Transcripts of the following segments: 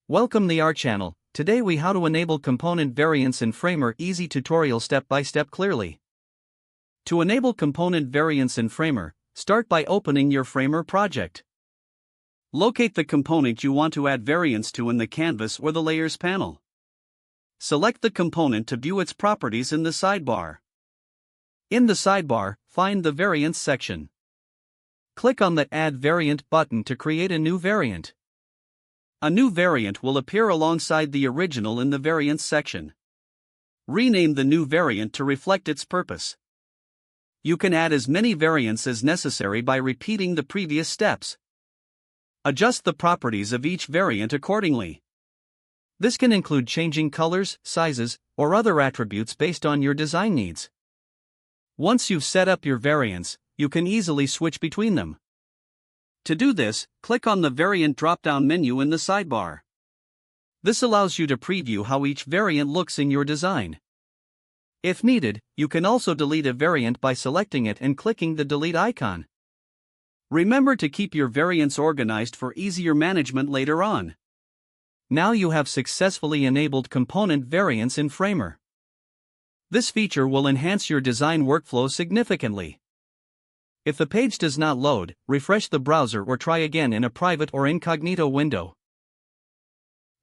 Welcome to our channel. Today we how to enable component variants in Framer. Easy tutorial step by step clearly. To enable component variants in Framer, start by opening your Framer project. Locate the component you want to add variants to in the canvas or the layers panel. Select the component to view its properties in the sidebar. In the sidebar, find the variants section. Click on the Add Variant button to create a new variant. A new variant will appear alongside the original in the Variants section. Rename the new variant to reflect its purpose. You can add as many variants as necessary by repeating the previous steps. Adjust the properties of each variant accordingly. This can include changing colors, sizes, or other attributes based on your design needs. Once you've set up your variants, you can easily switch between them. To do this, click on the Variant drop-down menu in the sidebar. This allows you to preview how each variant looks in your design. If needed, you can also delete a variant by selecting it and clicking the Delete icon. Remember to keep your variants organized for easier management later on. Now you have successfully enabled component variants in Framer. This feature will enhance your design workflow significantly. If the page does not load, refresh the browser or try again in a private or incognito window.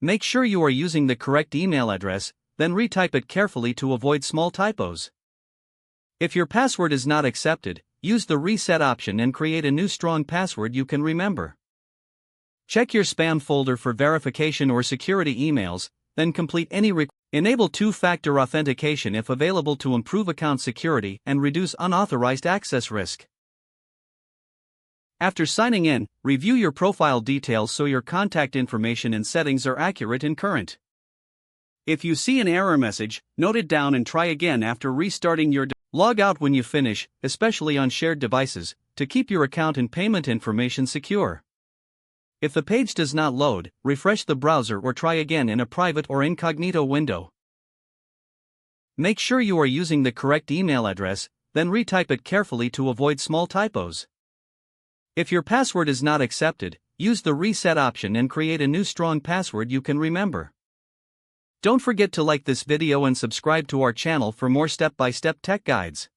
Make sure you are using the correct email address, then retype it carefully to avoid small typos. If your password is not accepted, use the reset option and create a new strong password you can remember. Check your spam folder for verification or security emails, then complete any request. Enable two-factor authentication if available to improve account security and reduce unauthorized access risk. After signing in, review your profile details so your contact information and settings are accurate and current. If you see an error message, note it down and try again after restarting your Log out when you finish, especially on shared devices, to keep your account and payment information secure. If the page does not load, refresh the browser or try again in a private or incognito window. Make sure you are using the correct email address, then retype it carefully to avoid small typos. If your password is not accepted, use the reset option and create a new strong password you can remember. Don't forget to like this video and subscribe to our channel for more step-by-step tech guides.